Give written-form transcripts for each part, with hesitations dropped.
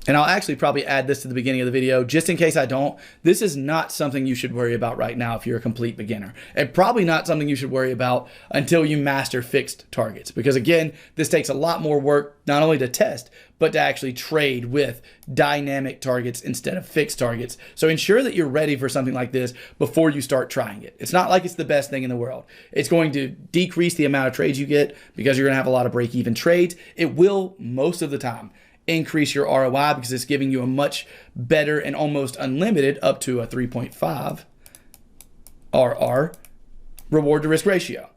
And I'll actually probably add this to the beginning of the video, just in case I don't. This is not something you should worry about right now if you're a complete beginner. And probably not something you should worry about until you master fixed targets. Because again, this takes a lot more work, not only to test, but to actually trade with dynamic targets instead of fixed targets. So ensure that you're ready for something like this before you start trying it. It's not like it's the best thing in the world. It's going to decrease the amount of trades you get because you're going to have a lot of break-even trades. It will, most of the time, increase your ROI because it's giving you a much better and almost unlimited up to a 3.5 RR reward to risk ratio.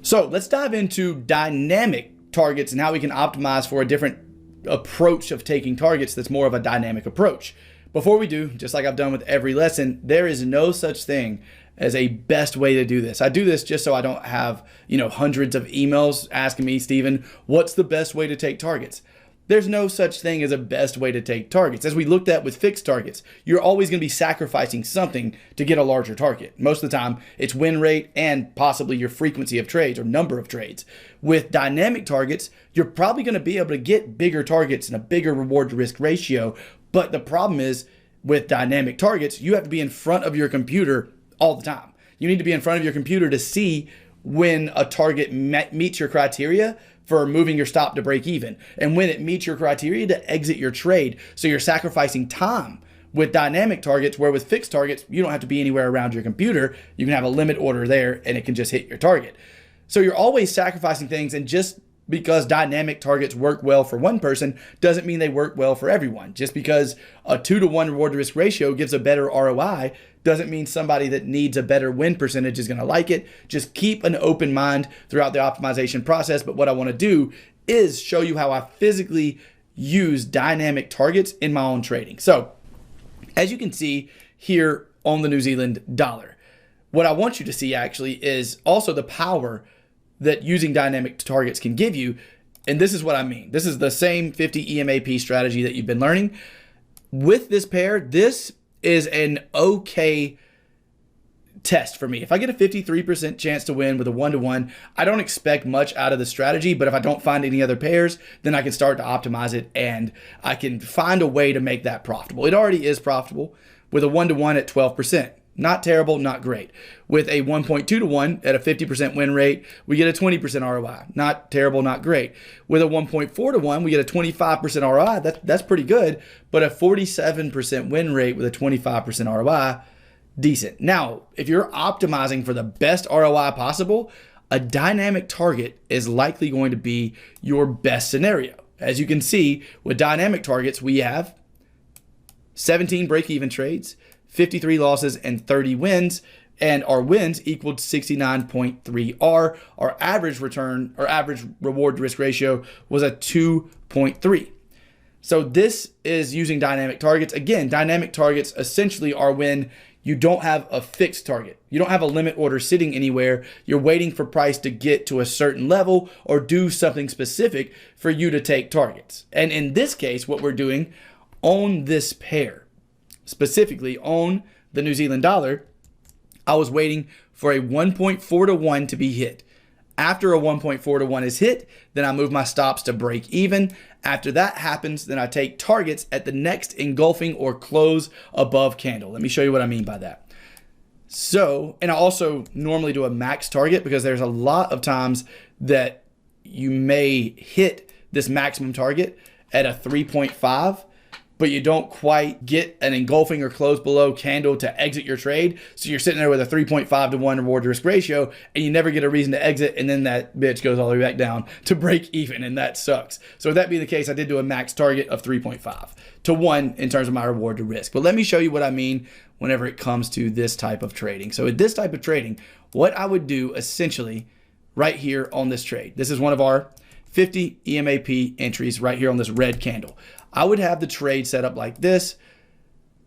So let's dive into dynamic targets and how we can optimize for a different approach of taking targets that's more of a dynamic approach. Before we do, just like I've done with every lesson, there is no such thing as a best way to do this. I do this just so I don't have, hundreds of emails asking me, Steven, what's the best way to take targets? There's no such thing as a best way to take targets. As we looked at with fixed targets, you're always going to be sacrificing something to get a larger target. Most of the time, it's win rate and possibly your frequency of trades or number of trades. With dynamic targets, you're probably going to be able to get bigger targets and a bigger reward to risk ratio. But the problem is with dynamic targets, you have to be in front of your computer all the time. You need to be in front of your computer to see when a target meets your criteria for moving your stop to break even, and when it meets your criteria to exit your trade. So you're sacrificing time with dynamic targets, where with fixed targets, you don't have to be anywhere around your computer. You can have a limit order there and it can just hit your target. So you're always sacrificing things, and just because dynamic targets work well for one person doesn't mean they work well for everyone. Just because a 2-to-1 reward to risk ratio gives a better ROI doesn't mean somebody that needs a better win percentage is going to like it. Just keep an open mind throughout the optimization process. But what I want to do is show you how I physically use dynamic targets in my own trading. So as you can see here on the New Zealand dollar, what I want you to see actually is also the power that using dynamic targets can give you. And this is what I mean. This is the same 50 EMAP strategy that you've been learning. With this pair, this is an okay test for me. If I get a 53% chance to win with a 1-to-1, I don't expect much out of the strategy, but if I don't find any other pairs, then I can start to optimize it and I can find a way to make that profitable. It already is profitable with a 1-to-1 at 12%. Not terrible, not great. With a 1.2-to-1 at a 50% win rate, we get a 20% ROI. Not terrible, not great. With a 1.4-to-1, we get a 25% ROI. That's pretty good, but a 47% win rate with a 25% ROI, decent. Now, if you're optimizing for the best ROI possible, a dynamic target is likely going to be your best scenario. As you can see, with dynamic targets, we have 17 break-even trades, 53 losses, and 30 wins, and our wins equaled 69.3 R. Our average return, or average reward to risk ratio, was a 2.3. So this is using dynamic targets. Again, dynamic targets essentially are when you don't have a fixed target. You don't have a limit order sitting anywhere. You're waiting for price to get to a certain level or do something specific for you to take targets. And in this case, what we're doing on this pair, specifically on the New Zealand dollar, I was waiting for a 1.4-to-1 to be hit. After a 1.4-to-1 is hit, then I move my stops to break even. After that happens, then I take targets at the next engulfing or close above candle. Let me show you what I mean by that. So, and I also normally do a max target because there's a lot of times that you may hit this maximum target at a 3.5, but you don't quite get an engulfing or close below candle to exit your trade. So you're sitting there with a 3.5-to-1 reward to risk ratio and you never get a reason to exit, and then that bitch goes all the way back down to break even, and that sucks. So with that being the case, I did do a max target of 3.5-to-1 in terms of my reward to risk. But let me show you what I mean whenever it comes to this type of trading. So with this type of trading, what I would do essentially right here on this trade, this is one of our 50 EMAP entries right here on this red candle. I would have the trade set up like this.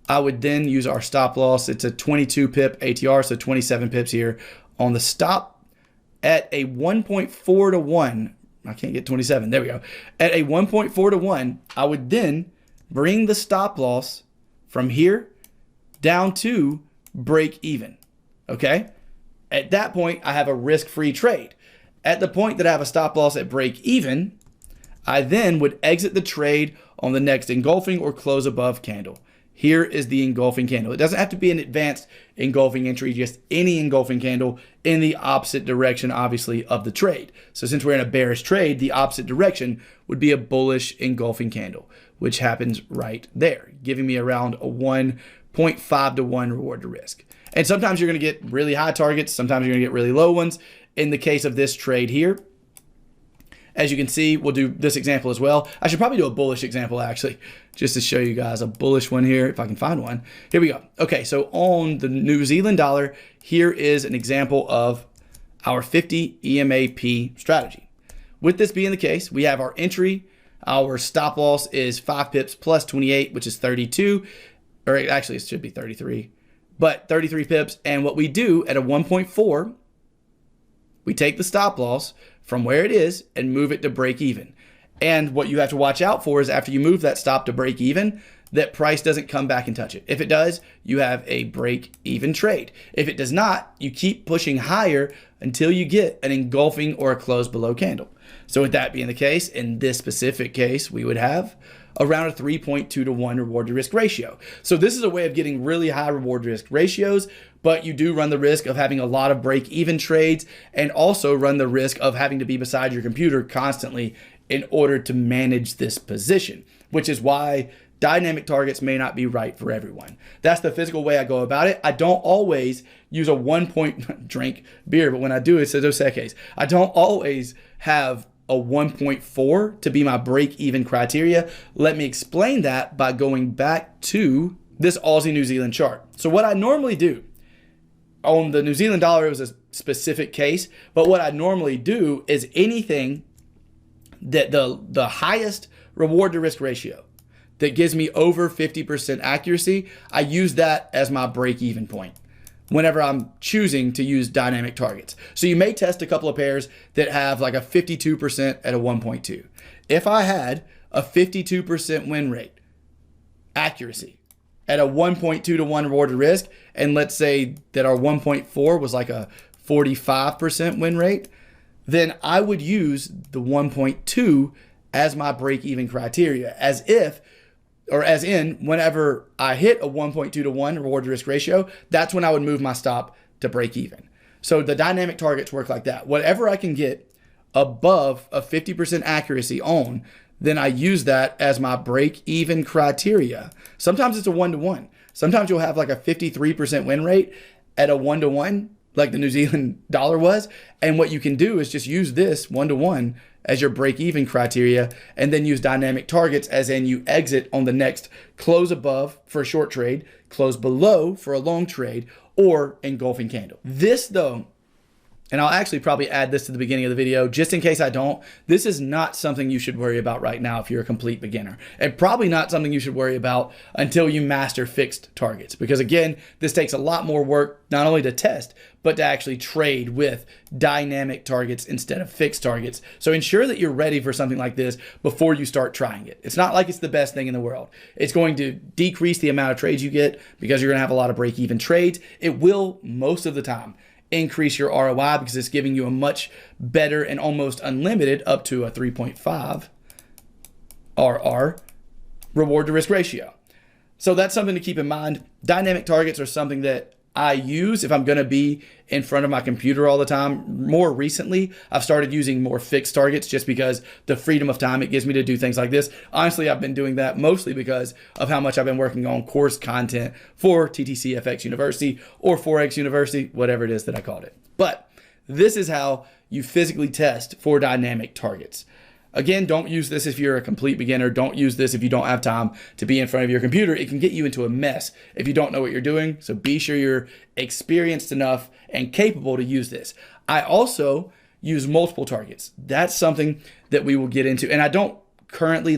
I would then use our stop loss. It's a 22 pip ATR, so 27 pips here on the stop at a 1.4-to-1. I can't get 27. There we go. At a 1.4-to-1, I would then bring the stop loss from here down to break even. Okay? At that point, I have a risk-free trade. At the point that I have a stop loss at break even, I then would exit the trade on the next engulfing or close above candle. Here is the engulfing candle. It doesn't have to be an advanced engulfing entry, just any engulfing candle in the opposite direction, obviously, of the trade. So since we're in a bearish trade, the opposite direction would be a bullish engulfing candle, which happens right there, giving me around a 1.5 to 1 reward to risk. And sometimes you're going to get really high targets. Sometimes you're going to get really low ones. In the case of this trade here, as you can see, we'll do this example as well. I should probably do a bullish example, actually, just to show you guys a bullish one here, if I can find one. Here we go. Okay, so on the New Zealand dollar, here is an example of our 50 EMAP strategy. With this being the case, we have our entry. Our stop loss is 5 pips plus 28, which is 32. Or actually, it should be 33. But 33 pips. And what we do at a 1.4, we take the stop loss from where it is and move it to break even. And what you have to watch out for is after you move that stop to break even, that price doesn't come back and touch it. If it does, you have a break even trade. If it does not, you keep pushing higher until you get an engulfing or a close below candle. So with that being the case, in this specific case, we would have around a 3.2 to 1 reward to risk ratio. So this is a way of getting really high reward to risk ratios, but you do run the risk of having a lot of break even trades and also run the risk of having to be beside your computer constantly in order to manage this position, which is why dynamic targets may not be right for everyone. That's the physical way I go about it. I don't always use a 1 point drink beer, but when I do, it's a Dos Equis. I don't always have a 1.4 to be my break-even criteria. Let me explain that by going back to this Aussie New Zealand chart. So what I normally do on the New Zealand dollar, it was a specific case, but what I normally do is anything that the highest reward to risk ratio that gives me over 50% accuracy, I use that as my break-even point whenever I'm choosing to use dynamic targets. So you may test a couple of pairs that have like a 52% at a 1.2. If I had a 52% win rate accuracy at a 1.2 to 1 reward to risk, and let's say that our 1.4 was like a 45% win rate, then I would use the 1.2 as my break-even criteria, as in whenever I hit a 1.2 to 1 reward to risk ratio, that's when I would move my stop to break even. So the dynamic targets work like that. Whatever I can get above a 50% accuracy on, then I use that as my break even criteria. Sometimes it's a 1-to-1. Sometimes you'll have like a 53% win rate at a 1-to-1, like the New Zealand dollar was. And what you can do is just use this 1-to-1 as your break-even criteria, and then use dynamic targets as in you exit on the next close above for a short trade, close below for a long trade, or engulfing candle. This though, and I'll actually probably add this to the beginning of the video, just in case I don't, this is not something you should worry about right now if you're a complete beginner. And probably not something you should worry about until you master fixed targets. Because again, this takes a lot more work, not only to test, but to actually trade with dynamic targets instead of fixed targets. So ensure that you're ready for something like this before you start trying it. It's not like it's the best thing in the world. It's going to decrease the amount of trades you get because you're going to have a lot of break-even trades. It will, most of the time, increase your ROI because it's giving you a much better and almost unlimited up to a 3.5 RR reward to risk ratio. So that's something to keep in mind. Dynamic targets are something that I use if I'm going to be in front of my computer all the time. More recently, I've started using more fixed targets just because the freedom of time it gives me to do things like this. Honestly, I've been doing that mostly because of how much I've been working on course content for TTCFX University or Forex University, whatever it is that I called it. But this is how you physically test for dynamic targets. Again, don't use this if you're a complete beginner. Don't use this if you don't have time to be in front of your computer. It can get you into a mess if you don't know what you're doing. So be sure you're experienced enough and capable to use this. I also use multiple targets. That's something that we will get into. And I don't currently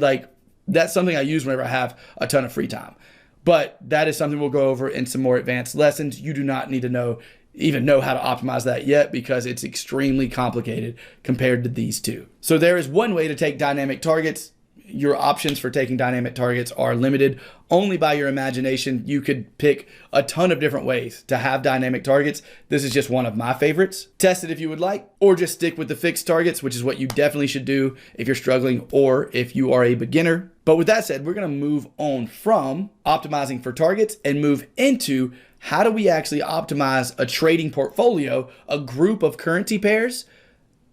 that's something I use whenever I have a ton of free time. But that is something we'll go over in some more advanced lessons. You do not need to even know how to optimize that yet because it's extremely complicated compared to these two. So there is one way to take dynamic targets. your options for taking dynamic targets are limited only by your imagination. You could pick a ton of different ways to have dynamic targets. This is just one of my favorites. Test it if you would like, or just stick with the fixed targets, which is what you definitely should do if you're struggling or if you are a beginner. But with that said, we're going to move on from optimizing for targets and move into how do we actually optimize a trading portfolio, a group of currency pairs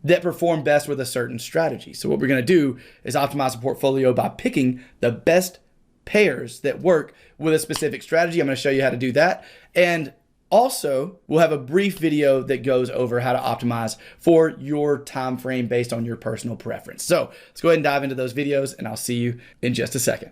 that perform best with a certain strategy. So what we're going to do is optimize a portfolio by picking the best pairs that work with a specific strategy. I'm going to show you how to do that. And also, we'll have a brief video that goes over how to optimize for your time frame based on your personal preference. So let's go ahead and dive into those videos, and I'll see you in just a second.